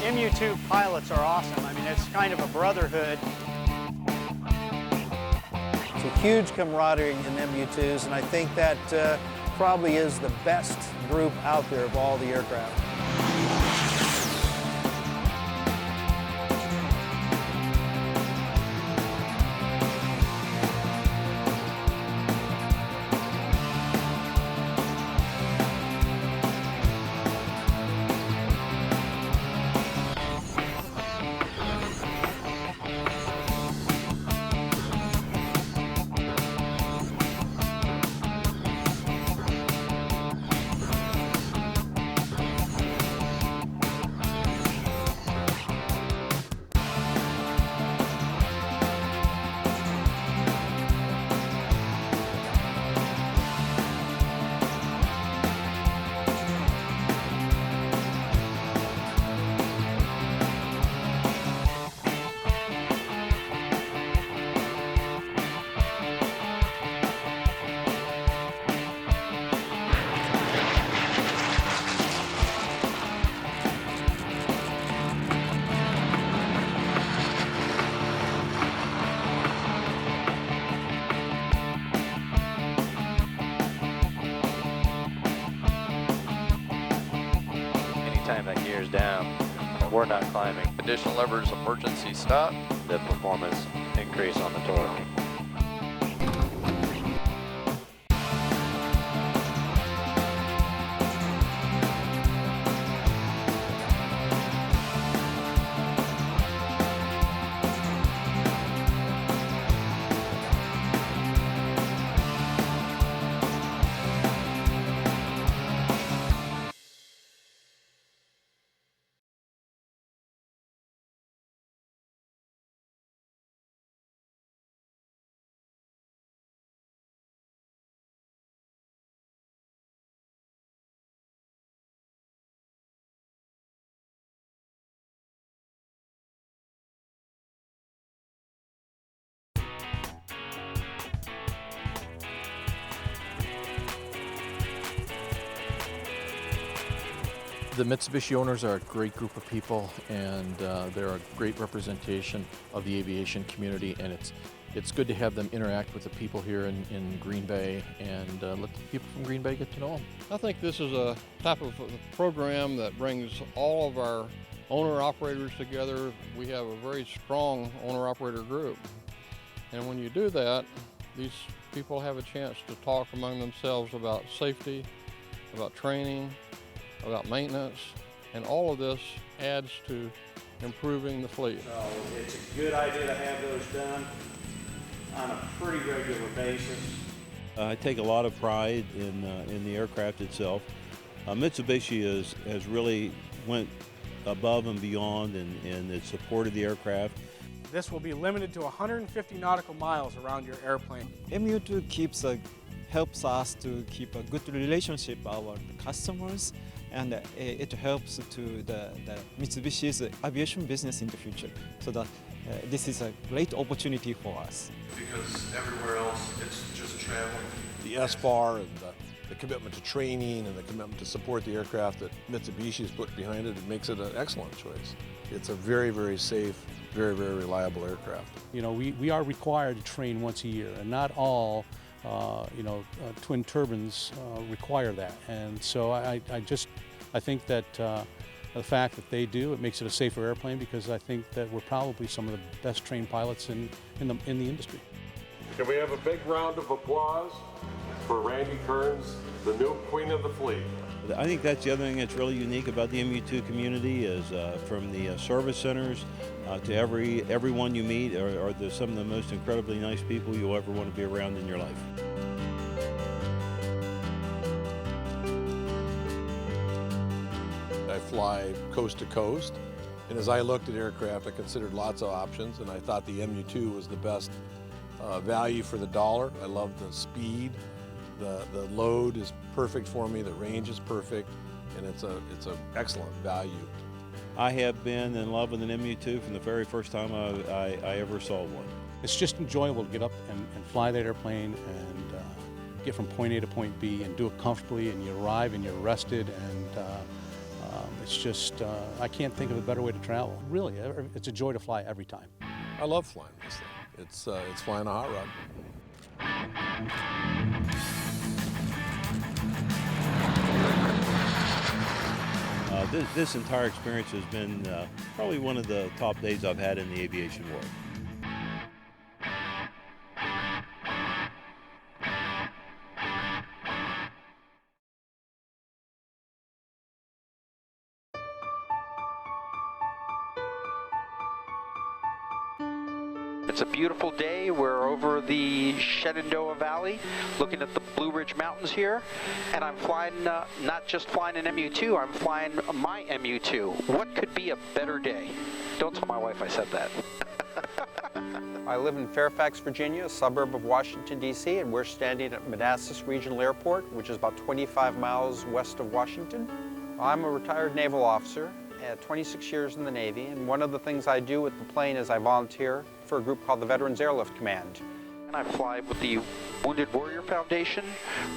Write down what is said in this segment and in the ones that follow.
MU2 pilots are awesome. I mean, it's kind of a brotherhood. It's a huge camaraderie in MU2s, and I think that probably is the best group out there of all the aircraft. Anytime that gear's down, we're not climbing. Additional levers, emergency stop. The performance increase on the torque. The Mitsubishi owners are a great group of people, and they're a great representation of the aviation community, and it's good to have them interact with the people here in Green Bay and let the people from Green Bay get to know them. I think this is a type of program that brings all of our owner-operators together. We have a very strong owner-operator group, and when you do that, these people have a chance to talk among themselves about safety, about training, about maintenance, and all of this adds to improving the fleet. So it's a good idea to have those done on a pretty regular basis. I take a lot of pride in the aircraft itself. Mitsubishi has really went above and beyond in its support of the aircraft. This will be limited to 150 nautical miles around your airplane. MU2 helps us to keep a good relationship with our customers, and it helps to the Mitsubishi's aviation business in the future. So that this is a great opportunity for us. Because everywhere else, it's just traveling. The SFAR and the commitment to training and the commitment to support the aircraft that Mitsubishi has put behind it, it makes it an excellent choice. It's a very, very safe, very, very reliable aircraft. You know, we are required to train once a year, and not all twin turbines require that. And so I think that the fact that they do, it makes it a safer airplane, because I think that we're probably some of the best trained pilots in the industry. Can we have a big round of applause for Randy Kearns, the new queen of the fleet? I think that's the other thing that's really unique about the MU2 community is from the service centers to everyone you meet are some of the most incredibly nice people you'll ever want to be around in your life. I fly coast to coast, And as I looked at aircraft, I considered lots of options, and I thought the MU-2 was the best value for the dollar. I love the speed, the load is perfect for me, the range is perfect, and it's a excellent value. I have been in love with an MU-2 from the very first time I ever saw one. It's just enjoyable to get up and fly that airplane and get from point A to point B and do it comfortably, and you arrive and you're rested, and it's just, I can't think of a better way to travel. Really, it's a joy to fly every time. I love flying this thing. It's flying a hot rod. This entire experience has been probably one of the top days I've had in the aviation world. It's a beautiful day. We're over the Shenandoah Valley, looking at the Blue Ridge Mountains here, and I'm flying, not just flying an MU-2, I'm flying my MU-2. What could be a better day? Don't tell my wife I said that. I live in Fairfax, Virginia, a suburb of Washington, D.C., and we're standing at Manassas Regional Airport, which is about 25 miles west of Washington. I'm a retired naval officer, 26 years in the Navy, and one of the things I do with the plane is I volunteer for a group called the Veterans Airlift Command. And I fly with the Wounded Warrior Foundation,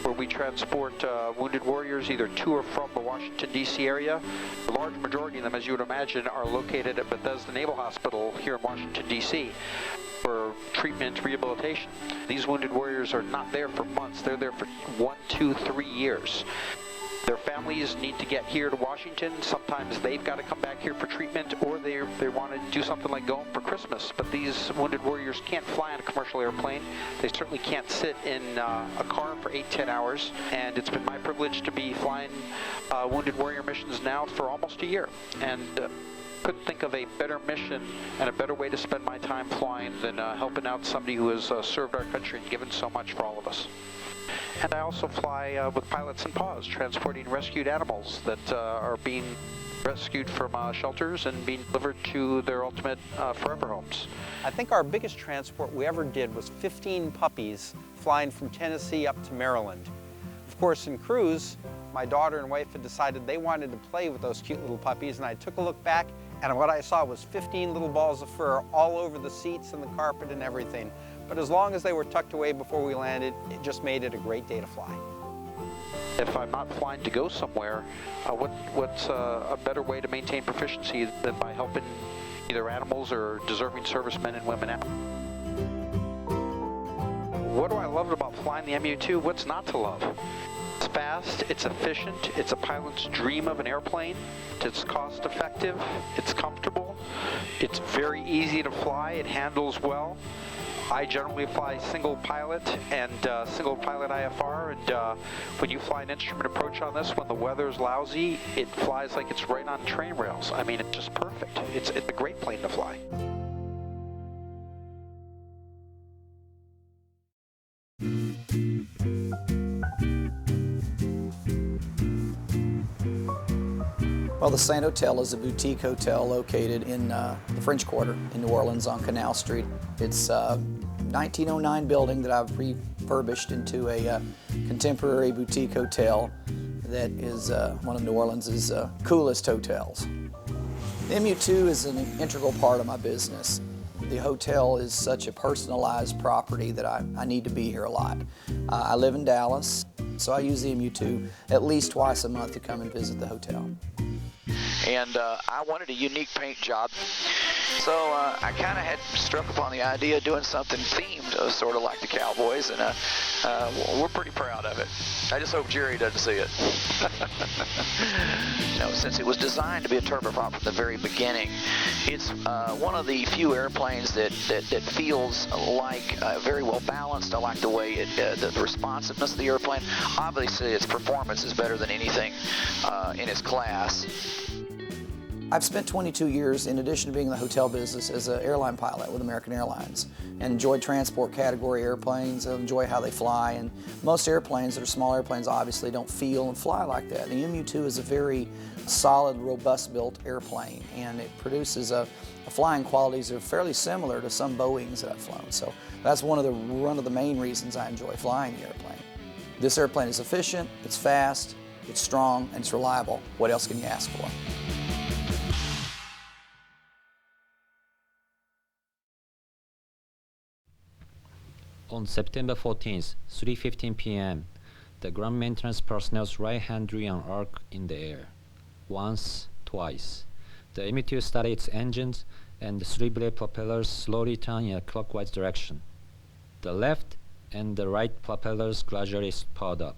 where we transport wounded warriors either to or from the Washington, D.C. area. The large majority of them, as you would imagine, are located at Bethesda Naval Hospital here in Washington, D.C. for treatment, rehabilitation. These wounded warriors are not there for months. They're there for 1, 2, 3 years. Their families need to get here to Washington. Sometimes they've got to come back here for treatment, or they want to do something like go home for Christmas. But these wounded warriors can't fly on a commercial airplane. They certainly can't sit in a car for 8-10 hours. And it's been my privilege to be flying wounded warrior missions now for almost a year. And couldn't think of a better mission and a better way to spend my time flying than helping out somebody who has served our country and given so much for all of us. And I also fly with Pilots and Paws, transporting rescued animals that are being rescued from shelters and being delivered to their ultimate forever homes. I think our biggest transport we ever did was 15 puppies flying from Tennessee up to Maryland. Of course, in cruise, my daughter and wife had decided they wanted to play with those cute little puppies, and I took a look back, and what I saw was 15 little balls of fur all over the seats and the carpet and everything. But as long as they were tucked away before we landed, it just made it a great day to fly. If I'm not flying to go somewhere, what's a better way to maintain proficiency than by helping either animals or deserving servicemen and women out? What do I love about flying the MU-2? What's not to love? It's fast, it's efficient, it's a pilot's dream of an airplane, it's cost effective, it's comfortable, it's very easy to fly, it handles well. I generally fly single pilot and single pilot IFR, and when you fly an instrument approach on this, when the weather's lousy, it flies like it's right on train rails. I mean, it's just perfect. It's a great plane to fly. Well, the Saint Hotel is a boutique hotel located in the French Quarter in New Orleans on Canal Street. It's a 1909 building that I've refurbished into a contemporary boutique hotel that is one of New Orleans' coolest hotels. The MU-2 is an integral part of my business. The hotel is such a personalized property that I need to be here a lot. I live in Dallas, so I use the MU-2 at least twice a month to come and visit the hotel. And I wanted a unique paint job, so I kind of had struck upon the idea of doing something themed, sort of like the Cowboys, and we're pretty proud of it. I just hope Jerry doesn't see it. You know, since it was designed to be a turboprop from the very beginning, it's one of the few airplanes that feels like very well balanced. I like the way the responsiveness of the airplane. Obviously, its performance is better than anything in its class. I've spent 22 years, in addition to being in the hotel business, as an airline pilot with American Airlines, and enjoy transport category airplanes, enjoy how they fly, and most airplanes that are small airplanes obviously don't feel and fly like that. The MU-2 is a very solid, robust built airplane, and it produces a flying qualities that are fairly similar to some Boeings that I've flown. So that's one of the main reasons I enjoy flying the airplane. This airplane is efficient, it's fast, it's strong, and it's reliable. What else can you ask for? On September 14th, 3:15 p.m., the ground maintenance personnel's right hand drew an arc in the air. Once, twice. The MU-2 started its engines, and the three-blade propellers slowly turned in a clockwise direction. The left and the right propellers gradually powered up.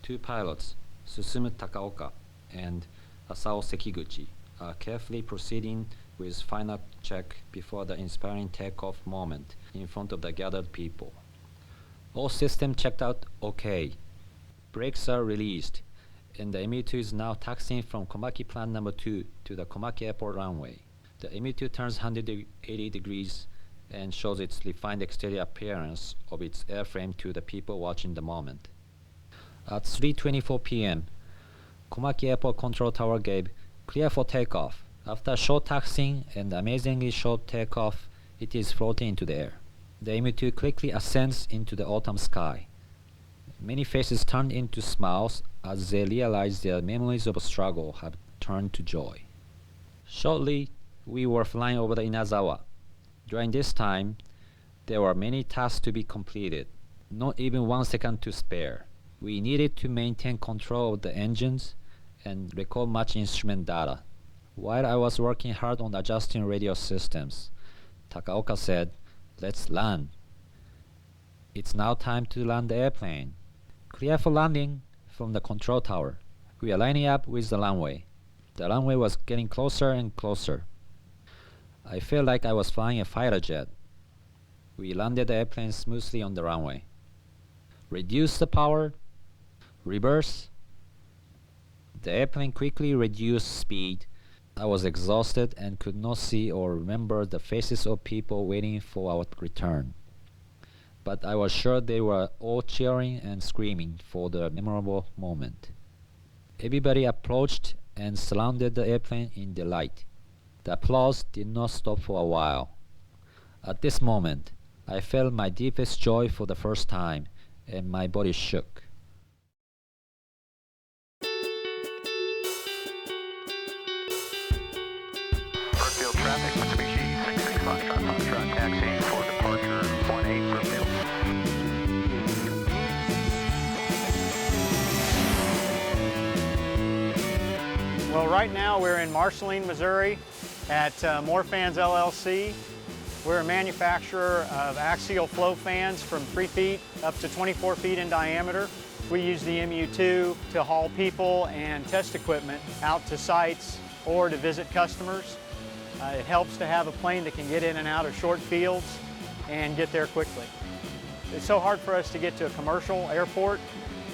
Two pilots, Susumu Takaoka and Asao Sekiguchi, are carefully proceeding with final check before the inspiring takeoff moment in front of the gathered people. All systems checked out okay. Brakes are released, and the MU-2 is now taxiing from Komaki Plant No. 2 to the Komaki Airport runway. The MU-2 turns 180 degrees and shows its refined exterior appearance of its airframe to the people watching the moment. At 3:24 p.m., Komaki Airport Control Tower gave clear for takeoff. After short taxiing and amazingly short takeoff, it is floating into the air. The MU-2 quickly ascends into the autumn sky. Many faces turned into smiles as they realized their memories of struggle have turned to joy. Shortly, we were flying over the Inazawa. During this time, there were many tasks to be completed, not even 1 second to spare. We needed to maintain control of the engines and record much instrument data. While I was working hard on adjusting radio systems, Takaoka said, "Let's land." It's now time to land the airplane. Clear for landing from the control tower. We are lining up with the runway. The runway was getting closer and closer. I felt like I was flying a fighter jet. We landed the airplane smoothly on the runway. Reduce the power. Reverse. The airplane quickly reduced speed. I was exhausted and could not see or remember the faces of people waiting for our return. But I was sure they were all cheering and screaming for the memorable moment. Everybody approached and surrounded the airplane in delight. The applause did not stop for a while. At this moment, I felt my deepest joy for the first time, and my body shook. Brookfield traffic, Mitsubishi 66 Foxtrot taxiing for departure 18 Brookfield. Well, right now we're in Marceline, Missouri at Morfans LLC. We're a manufacturer of axial flow fans from 3 feet up to 24 feet in diameter. We use the MU-2 to haul people and test equipment out to sites or to visit customers. It helps to have a plane that can get in and out of short fields and get there quickly. It's so hard for us to get to a commercial airport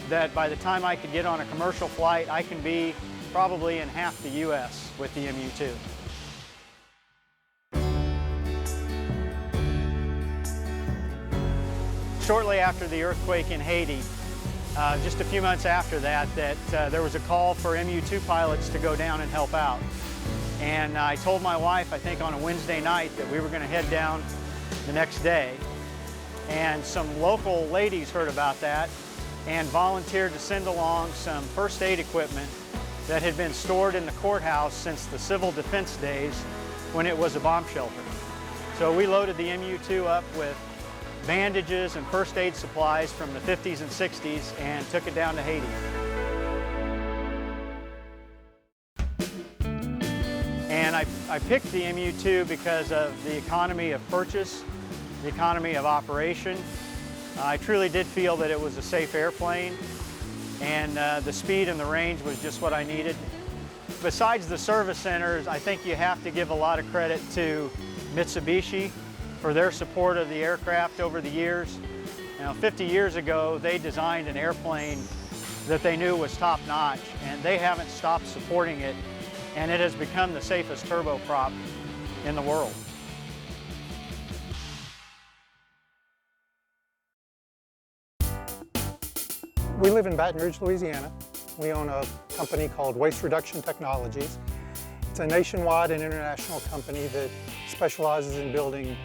that by the time I could get on a commercial flight, I can be probably in half the U.S. with the MU-2. Shortly after the earthquake in Haiti, just a few months after that, there was a call for MU-2 pilots to go down and help out. And I told my wife, I think on a Wednesday night, that we were going to head down the next day. And some local ladies heard about that and volunteered to send along some first aid equipment that had been stored in the courthouse since the civil defense days when it was a bomb shelter. So we loaded the MU-2 up with bandages and first aid supplies from the 50s and 60s and took it down to Haiti. And I picked the MU-2 because of the economy of purchase, the economy of operation. I truly did feel that it was a safe airplane, and the speed and the range was just what I needed. Besides the service centers, I think you have to give a lot of credit to Mitsubishi for their support of the aircraft over the years. Now, 50 years ago, they designed an airplane that they knew was top-notch, and they haven't stopped supporting it and it has become the safest turboprop in the world. We live in Baton Rouge, Louisiana. We own a company called Waste Reduction Technologies. It's a nationwide and international company that specializes in building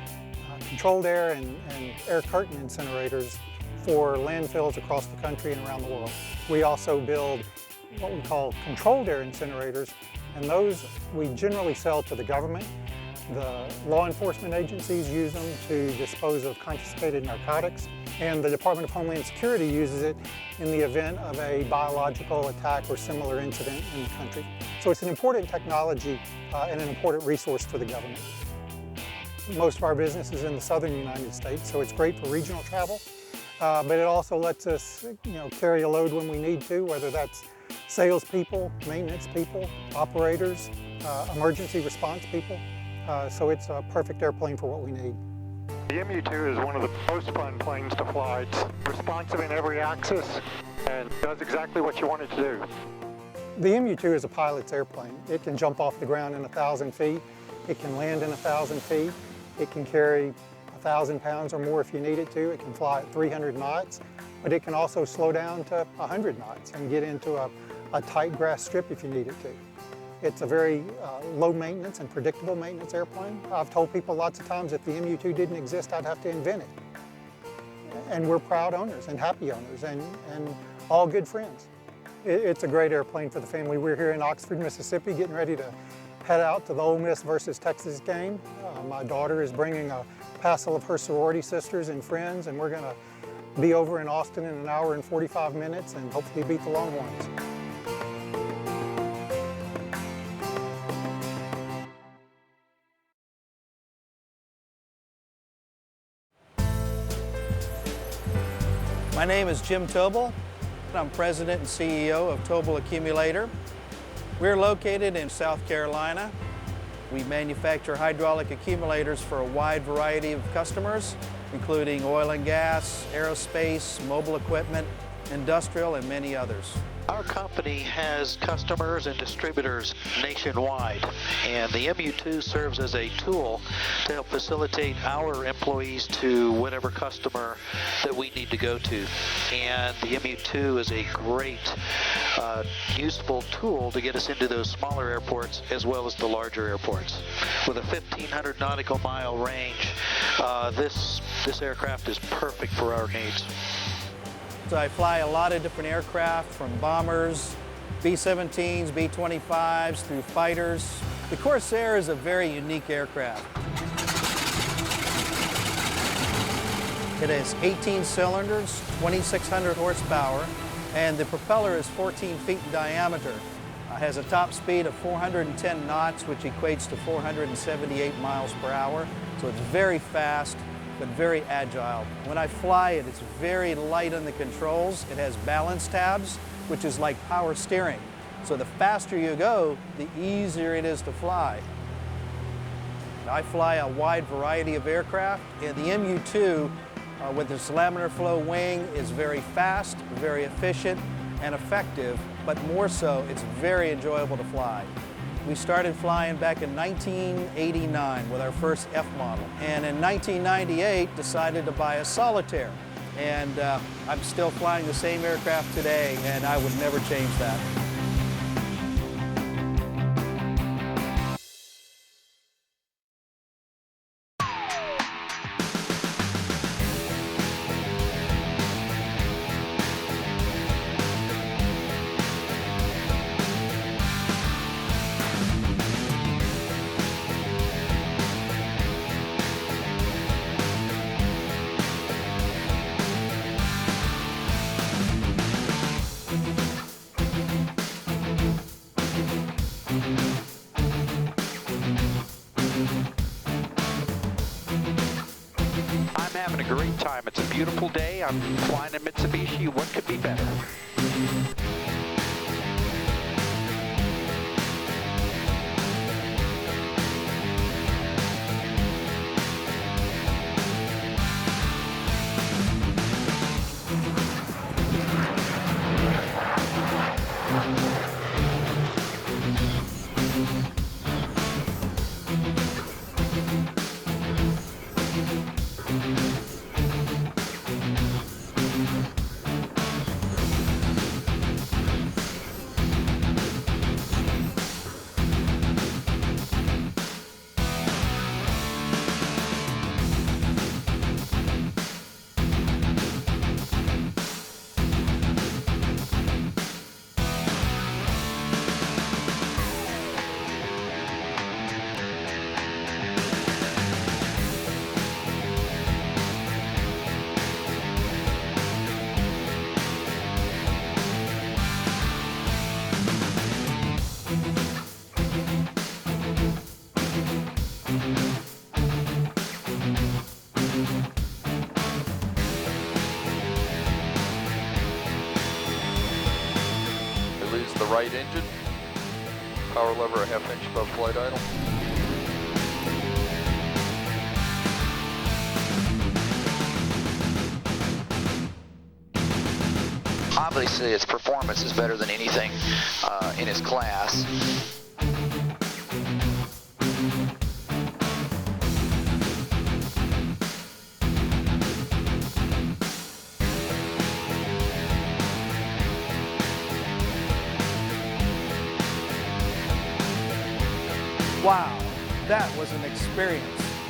controlled air and air curtain incinerators for landfills across the country and around the world. We also build what we call controlled air incinerators, and those we generally sell to the government. The law enforcement agencies use them to dispose of confiscated narcotics, and the Department of Homeland Security uses it in the event of a biological attack or similar incident in the country. So it's an important technology and an important resource for the government. Most of our business is in the southern United States, so it's great for regional travel, but it also lets us carry a load when we need to, whether that's salespeople, maintenance people, operators, emergency response people. So it's a perfect airplane for what we need. The MU2 is one of the most fun planes to fly. It's responsive in every axis and does exactly what you want it to do. The MU2 is a pilot's airplane. It can jump off the ground in 1,000 feet. It can land in 1,000 feet. It can carry 1,000 pounds or more if you need it to. It can fly at 300 knots, but it can also slow down to 100 knots and get into a tight grass strip if you need it to. It's a very low maintenance and predictable maintenance airplane. I've told people lots of times if the MU2 didn't exist, I'd have to invent it. And we're proud owners and happy owners and all good friends. It's a great airplane for the family. We're here in Oxford, Mississippi, getting ready to head out to the Ole Miss versus Texas game. My daughter is bringing a passel of her sorority sisters and friends, and we're going to be over in Austin in 1 hour and 45 minutes and hopefully beat the Longhorns. My name is Jim Tobel. I'm President and CEO of Tobel Accumulator. We're located in South Carolina. We manufacture hydraulic accumulators for a wide variety of customers, including oil and gas, aerospace, mobile equipment, industrial, and many others. Our company has customers and distributors nationwide, and the MU2 serves as a tool to help facilitate our employees to whatever customer that we need to go to. And the MU2 is a great, useful tool to get us into those smaller airports as well as the larger airports. With a 1,500 nautical mile range, this aircraft is perfect for our needs. So I fly a lot of different aircraft, from bombers, B-17s, B-25s, through fighters. The Corsair is a very unique aircraft. It has 18 cylinders, 2,600 horsepower, and the propeller is 14 feet in diameter. It has a top speed of 410 knots, which equates to 478 miles per hour. So it's very fast, but very agile. When I fly it, it's very light on the controls. It has balance tabs, which is like power steering. So the faster you go, the easier it is to fly. I fly a wide variety of aircraft, and the MU2, with its laminar flow wing, is very fast, very efficient, and effective, but more so, it's very enjoyable to fly. We started flying back in 1989 with our first F model, and in 1998 decided to buy a Solitaire. And I'm still flying the same aircraft today, and I would never change that. Having a great time. It's a beautiful day. I'm flying a Mitsubishi. What could be better? right engine. Power lever a ½ inch above flight idle. Obviously, its performance is better than anything in its class. Wow, that was an experience.